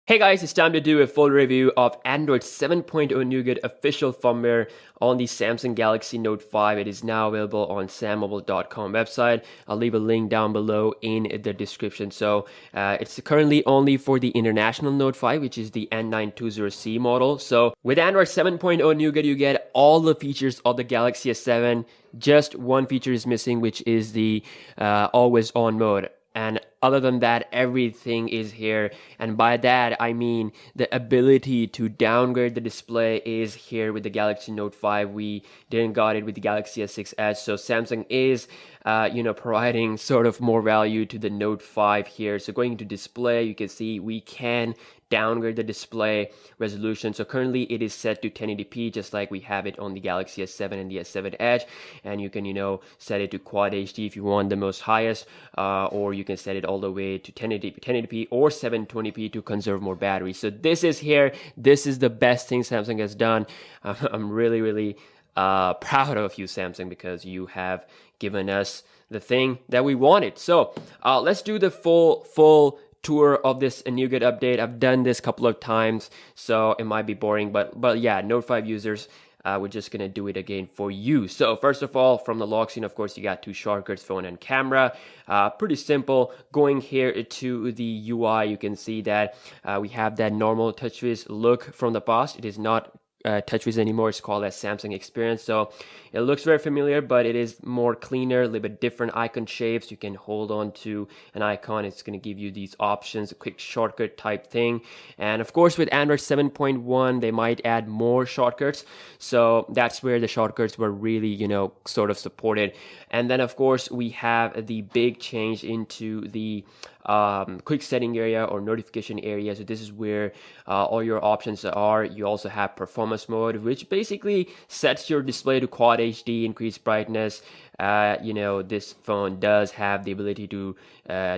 Hey guys, it's time to do a full review of Android 7.0 Nougat official firmware on the Samsung Galaxy Note 5. It is now available on sammobile.com website. I'll leave a link down below in the description. So it's currently only for the international Note 5, which is the N920C model. So with Android 7.0 Nougat, you get all the features of the Galaxy S7. Just one feature is missing, which is the always on mode. And other than that, everything is here. And by that, I mean the ability to downgrade the display is here with the Galaxy Note 5. We didn't got it with the Galaxy S6 Edge. So Samsung is, providing sort of more value to the Note 5 here. So going to display, you can see we can downgrade the display resolution. So currently it is set to 1080p, just like we have it on the Galaxy S7 and the S7 Edge. And you can, set it to Quad HD if you want the most highest, or you can set it all the way to 1080p or 720p to conserve more battery. So this is here. This is the best thing Samsung has done. I'm really proud of you, Samsung, because you have given us the thing that we wanted. So let's do the full tour of this Nougat update. I've done this a couple of times, so it might be boring, but yeah, Note 5 users, we're just gonna do it again for you. So first of all, from the lock screen, of course, you got two shortcuts, phone and camera. Pretty simple. Going here to the UI, you can see that we have that normal TouchWiz look from the past. It is not TouchWiz anymore. It's called as Samsung Experience. So it looks very familiar, but it is more cleaner, a little bit different icon shapes. You can hold on to an icon. It's going to give you these options, a quick shortcut type thing. And of course, with Android 7.1, they might add more shortcuts. So that's where the shortcuts were really, sort of supported. And then of course, we have the big change into the quick setting area or notification area. So this is where all your options are. You also have performance mode, which basically sets your display to Quad HD, increased brightness. This phone does have the ability to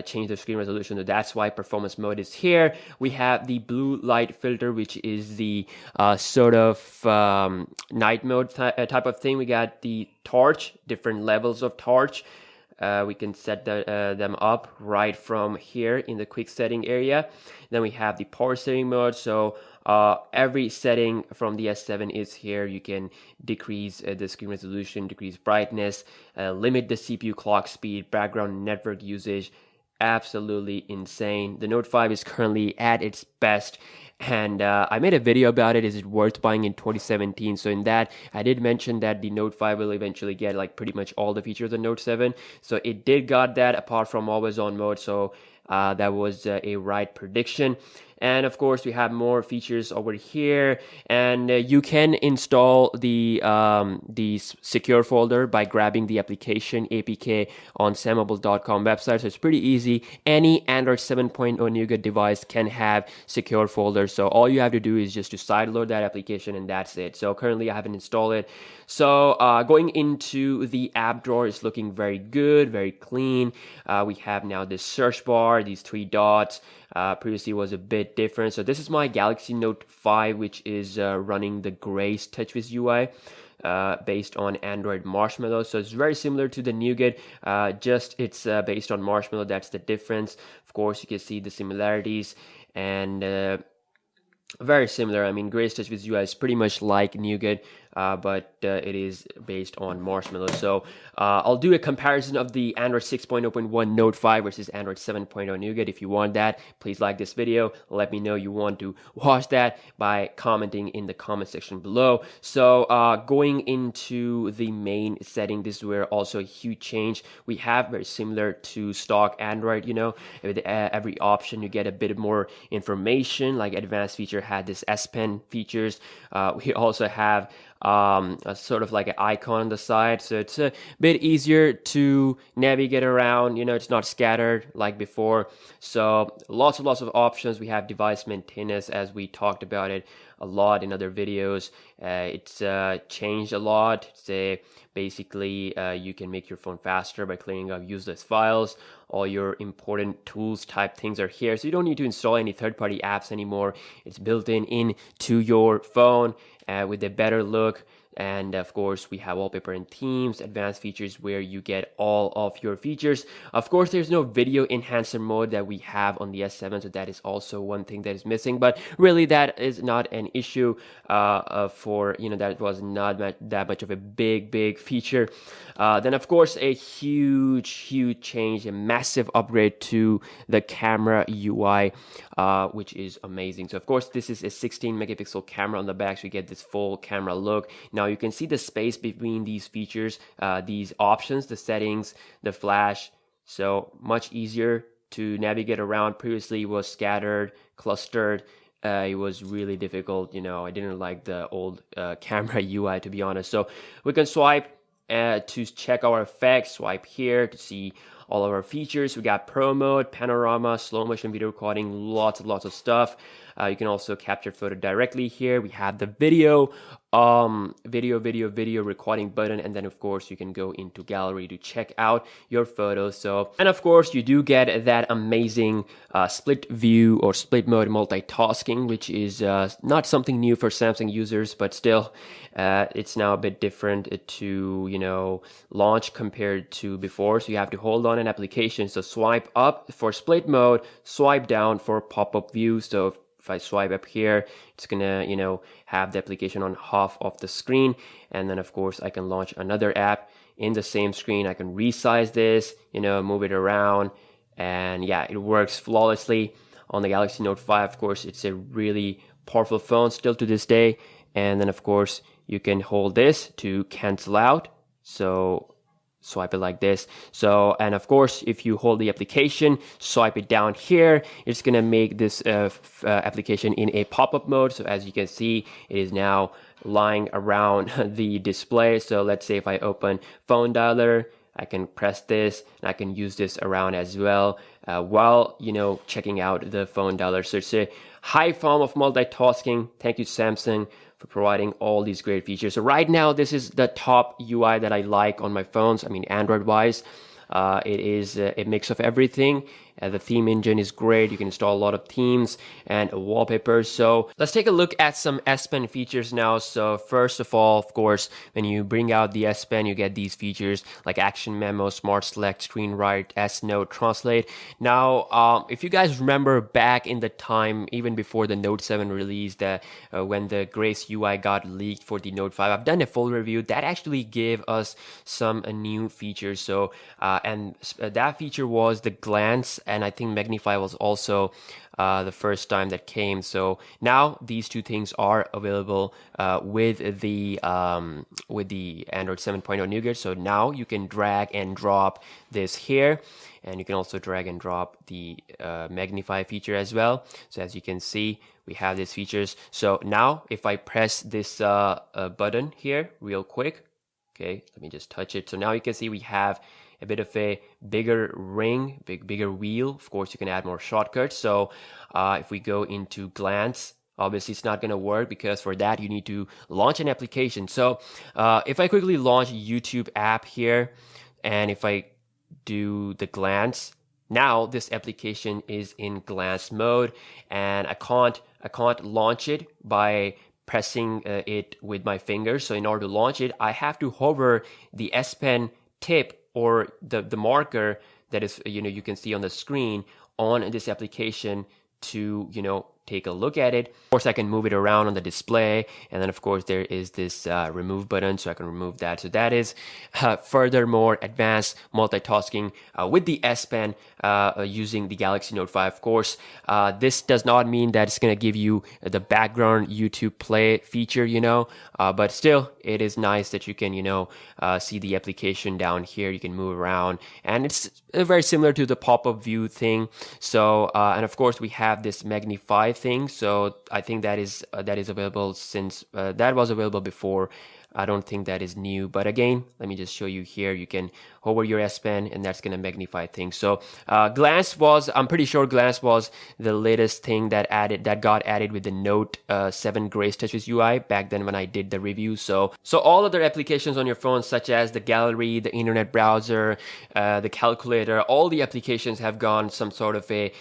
change the screen resolution, so that's why performance mode is here. We have the blue light filter, which is the sort of night mode type of thing. We got the torch, different levels of torch. We can set them up right from here in the quick setting area. Then we have the power saving mode. So every setting from the S7 is here. You can decrease the screen resolution, decrease brightness, limit the CPU clock speed, background network usage. Absolutely insane. The Note 5 is currently at its best. And I made a video about it. Is it worth buying in 2017? So in that, I did mention that the Note 5 will eventually get like pretty much all the features of the Note 7. So it did got that apart from always on mode. So that was a right prediction. And of course, we have more features over here, and you can install the secure folder by grabbing the application APK on sammobile.com website. So it's pretty easy. Any Android 7.0 Nougat device can have secure folders. So all you have to do is just to sideload that application, and that's it. So currently, I haven't installed it. So going into the app drawer is looking very good, very clean. We have now this search bar, these three dots. Previously was a bit different. So this is my Galaxy Note 5, which is running the Grace TouchWiz UI based on Android Marshmallow. So it's very similar to the Nougat, just it's based on Marshmallow. That's the difference. Of course, you can see the similarities and very similar. I mean, Grace TouchWiz UI is pretty much like Nougat, but it is based on Marshmallow. So I'll do a comparison of the Android 6.0.1 Note 5 versus Android 7.0 Nougat. If you want that, please like this video. Let me know you want to watch that by commenting in the comment section below. So going into the main setting, this is where also a huge change. We have very similar to stock Android, with every option you get a bit more information, like advanced feature had this S Pen features. We also have a sort of like an icon on the side, so it's a bit easier to navigate around. It's not scattered like before. So lots of options. We have device maintenance, as we talked about it a lot in other videos. It's changed a lot. Basically you can make your phone faster by clearing up useless files. All your important tools type things are here, so you don't need to install any third-party apps anymore. It's built into your phone with a better look. And of course, we have wallpaper and themes, advanced features where you get all of your features. Of course, there's no video enhancer mode that we have on the S7, so that is also one thing that is missing. But really, that is not an issue for, that was not that much of a big feature. Then of course, a huge change, a massive upgrade to the camera UI, which is amazing. So of course, this is a 16 megapixel camera on the back, so you get this full camera look. Now you can see the space between these features, these options, the settings, the flash, so much easier to navigate around. Previously it was scattered, clustered. It was really difficult. I didn't like the old camera UI, to be honest. So we can swipe to check our effects, swipe here to see all of our features. We got pro mode, panorama, slow motion video recording, lots of stuff. You can also capture photo directly here. We have the video recording button, and then of course you can go into gallery to check out your photos. So, and of course you do get that amazing split view or split mode multitasking, which is not something new for Samsung users, but still it's now a bit different to launch compared to before. So you have to hold on an application, so swipe up for split mode, swipe down for pop-up view. So if I swipe up here, it's gonna have the application on half of the screen, and then of course I can launch another app in the same screen. I can resize this, move it around, and yeah, it works flawlessly on the Galaxy Note 5. Of course, it's a really powerful phone still to this day. And then of course you can hold this to cancel out, so swipe it like this. So, and of course, if you hold the application, swipe it down here, it's gonna make this application in a pop-up mode. So as you can see, it is now lying around the display. So let's say if I open phone dialer, I can press this and I can use this around as well while checking out the phone dialer. So it's a high form of multitasking. Thank you, Samsung, for providing all these great features. So right now, this is the top UI that I like on my phones. I mean, Android-wise, it is a mix of everything. The theme engine is great. You can install a lot of themes and wallpapers. So let's take a look at some S Pen features now. So first of all, of course, when you bring out the S Pen, you get these features like Action Memo, Smart Select, Screen Write, S Note, Translate. Now, if you guys remember back in the time, even before the Note 7 release, that when the Grace UI got leaked for the Note 5, I've done a full review that actually gave us some new features. So and that feature was the glance, and I think Magnify was also the first time that came. So now these two things are available with the Android 7.0 Nougat. So now you can drag and drop this here, and you can also drag and drop the Magnify feature as well. So as you can see, we have these features. So now if I press this button here real quick, okay, let me just touch it. So now you can see we have a bit of a bigger ring, bigger wheel. Of course, you can add more shortcuts. So if we go into glance, obviously it's not going to work because for that you need to launch an application. So if I quickly launch YouTube app here, and if I do the glance, now this application is in glance mode, and I can't launch it by pressing it with my fingers. So in order to launch it, I have to hover the S Pen tip or the marker that is you can see on the screen on this application to take a look at it. Of course, I can move it around on the display, and then of course there is this remove button, so I can remove that. So that is furthermore advanced multitasking with the S Pen using the Galaxy Note 5. Of course, this does not mean that it's going to give you the background YouTube play feature, but still it is nice that you can see the application down here. You can move around, and it's very similar to the pop-up view thing. So and of course we have this Magnify thing. So I think that is available since that was available before. I don't think that is new, but again, let me just show you here. You can hover your S Pen, and that's gonna magnify things. So glance was, I'm pretty sure glance was the latest thing that got added with the Note 7 Grace Touches UI back then when I did the review. So all other applications on your phone, such as the gallery, the internet browser, the calculator, all the applications have gone some sort of a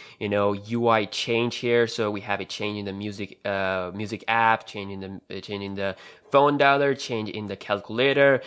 UI change here. So we have a change in the music app, changing the phone dialer, change in the calculator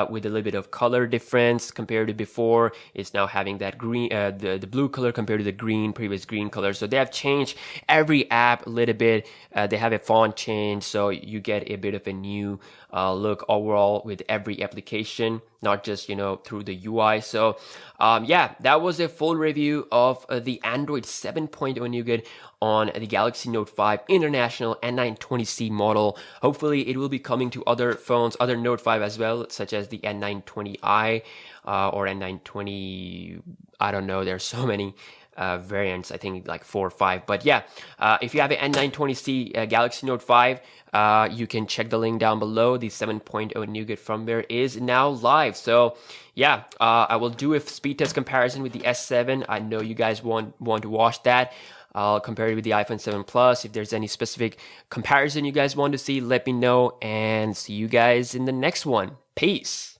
with a little bit of color difference compared to before. It's now having that green, the blue color compared to the previous green color. So they have changed every app a little bit. They have a font change, so you get a bit of a new look overall with every application, not just through the UI. So yeah, that was a full review of the Android 7.0 Nougat on the Galaxy Note 5 International N920C model. Hopefully it will be coming to other phones, other Note 5 as well, such as the N920i or N920, I don't know, there's so many variants, I think like 4 or 5. But yeah, if you have an N920C Galaxy Note 5, you can check the link down below. The 7.0 Nougat firmware is now live. So yeah, I will do a speed test comparison with the S7. I know you guys want to watch that. I'll compare it with the iPhone 7 Plus. If there's any specific comparison you guys want to see, let me know, and see you guys in the next one. Peace.